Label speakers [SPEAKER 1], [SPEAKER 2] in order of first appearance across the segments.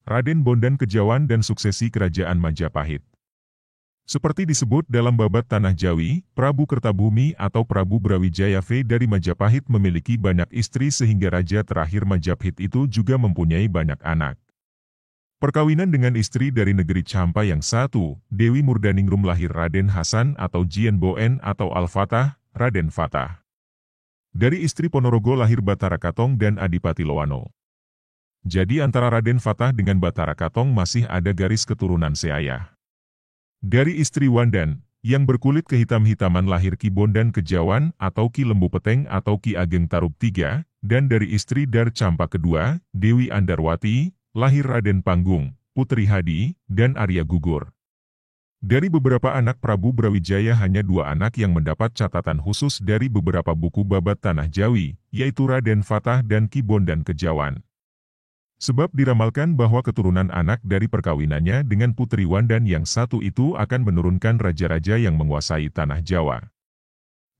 [SPEAKER 1] Raden Bondan Kejawan dan suksesi Kerajaan Majapahit. Seperti disebut dalam babat Tanah Jawi, Prabu Kertabumi atau Prabu Brawijaya V dari Majapahit memiliki banyak istri sehingga raja terakhir Majapahit itu juga mempunyai banyak anak. Perkawinan dengan istri dari negeri Campa yang satu, Dewi Murdaningrum lahir Raden Hasan atau Jian Boen atau Al-Fatah, Raden Fatah. Dari istri Ponorogo lahir Batara Katong dan Adipati Lowano. Jadi antara Raden Fatah dengan Batara Katong masih ada garis keturunan seayah. Dari istri Wandan, yang berkulit kehitam-hitaman lahir Ki Bondan Kejawan atau Ki Lembu Peteng atau Ki Ageng Tarub III, dan dari istri Dar Campa kedua, Dewi Andarwati, lahir Raden Panggung, Putri Hadi, dan Arya Gugur. Dari beberapa anak Prabu Brawijaya hanya 2 anak yang mendapat catatan khusus dari beberapa buku babat Tanah Jawi, yaitu Raden Fatah dan Ki Bondan Kejawan. Sebab diramalkan bahwa keturunan anak dari perkawinannya dengan Putri Wandan yang satu itu akan menurunkan raja-raja yang menguasai Tanah Jawa.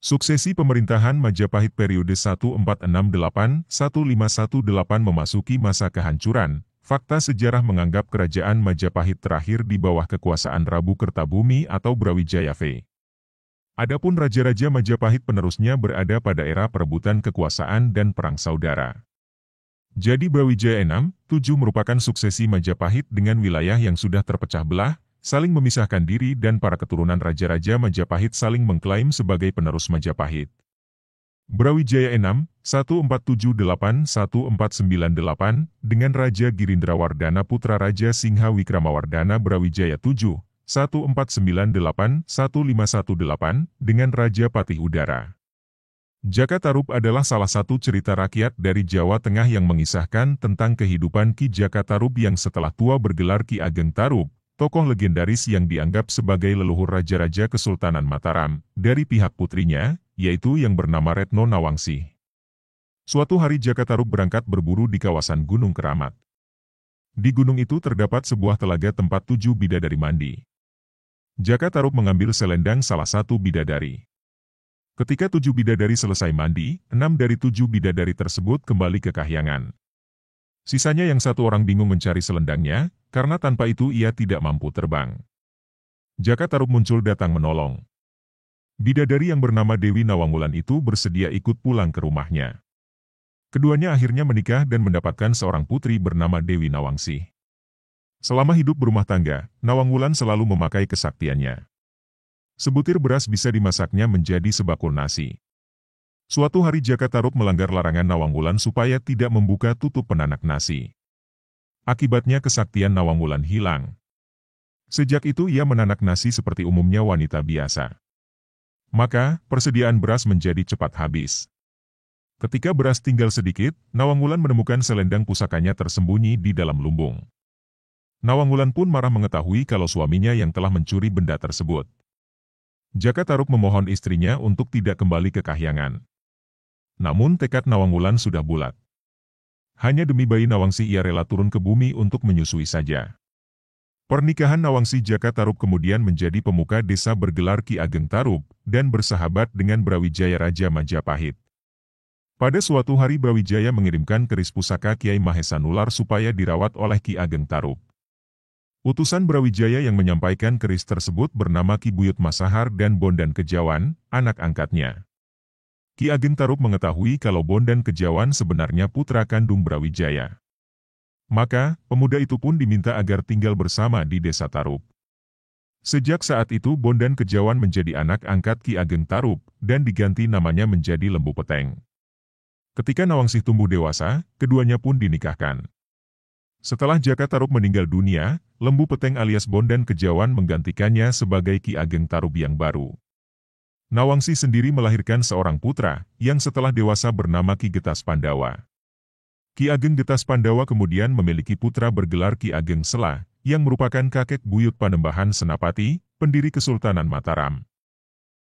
[SPEAKER 1] Suksesi pemerintahan Majapahit periode 1468-1518 memasuki masa kehancuran. Fakta sejarah menganggap kerajaan Majapahit terakhir di bawah kekuasaan Prabu Kertabumi atau Brawijaya V. Adapun raja-raja Majapahit penerusnya berada pada era perebutan kekuasaan dan perang saudara. Jadi Brawijaya 6-7 merupakan suksesi Majapahit dengan wilayah yang sudah terpecah belah, saling memisahkan diri dan para keturunan raja-raja Majapahit saling mengklaim sebagai penerus Majapahit. Brawijaya 6-1478-1498 dengan Raja Girindrawardana putra Raja Singha Wikramawardana Brawijaya 7-1498-1518 dengan Raja Patih Udara. Jaka Tarub adalah salah satu cerita rakyat dari Jawa Tengah yang mengisahkan tentang kehidupan Ki Jaka Tarub yang setelah tua bergelar Ki Ageng Tarub, tokoh legendaris yang dianggap sebagai leluhur raja-raja Kesultanan Mataram, dari pihak putrinya, yaitu yang bernama Retno Nawangsih. Suatu hari Jaka Tarub berangkat berburu di kawasan Gunung Keramat. Di gunung itu terdapat sebuah telaga tempat 7 bidadari mandi. Jaka Tarub mengambil selendang salah satu bidadari. Ketika 7 bidadari selesai mandi, 6 dari 7 bidadari tersebut kembali ke kahyangan. Sisanya yang satu orang bingung mencari selendangnya, karena tanpa itu ia tidak mampu terbang. Jaka Tarub muncul datang menolong. Bidadari yang bernama Dewi Nawangwulan itu bersedia ikut pulang ke rumahnya. Keduanya akhirnya menikah dan mendapatkan seorang putri bernama Dewi Nawangsih. Selama hidup berumah tangga, Nawangwulan selalu memakai kesaktiannya. Sebutir beras bisa dimasaknya menjadi sebakul nasi. Suatu hari Jaka Tarub melanggar larangan Nawangwulan supaya tidak membuka tutup penanak nasi. Akibatnya kesaktian Nawangwulan hilang. Sejak itu ia menanak nasi seperti umumnya wanita biasa. Maka, persediaan beras menjadi cepat habis. Ketika beras tinggal sedikit, Nawangwulan menemukan selendang pusakanya tersembunyi di dalam lumbung. Nawangwulan pun marah mengetahui kalau suaminya yang telah mencuri benda tersebut. Jaka Tarub memohon istrinya untuk tidak kembali ke kahyangan. Namun tekad Nawangwulan sudah bulat. Hanya demi bayi Nawangsih ia rela turun ke bumi untuk menyusui saja. Pernikahan Nawangsih Jaka Tarub kemudian menjadi pemuka desa bergelar Ki Ageng Tarub, dan bersahabat dengan Brawijaya Raja Majapahit. Pada suatu hari Brawijaya mengirimkan keris pusaka Kiai Mahesa Nular supaya dirawat oleh Ki Ageng Tarub. Utusan Brawijaya yang menyampaikan keris tersebut bernama Ki Buyut Masahar dan Bondan Kejawan, anak angkatnya. Ki Ageng Tarub mengetahui kalau Bondan Kejawan sebenarnya putra kandung Brawijaya. Maka, pemuda itu pun diminta agar tinggal bersama di desa Tarub. Sejak saat itu Bondan Kejawan menjadi anak angkat Ki Ageng Tarub, dan diganti namanya menjadi Lembu Peteng. Ketika Nawangsih tumbuh dewasa, keduanya pun dinikahkan. Setelah Jaka Tarub meninggal dunia, Lembu Peteng alias Bondan Kejawan menggantikannya sebagai Ki Ageng Tarub yang baru. Nawangsih sendiri melahirkan seorang putra, yang setelah dewasa bernama Ki Getas Pandawa. Ki Ageng Getas Pandawa kemudian memiliki putra bergelar Ki Ageng Sela, yang merupakan kakek buyut Panembahan Senapati, pendiri Kesultanan Mataram.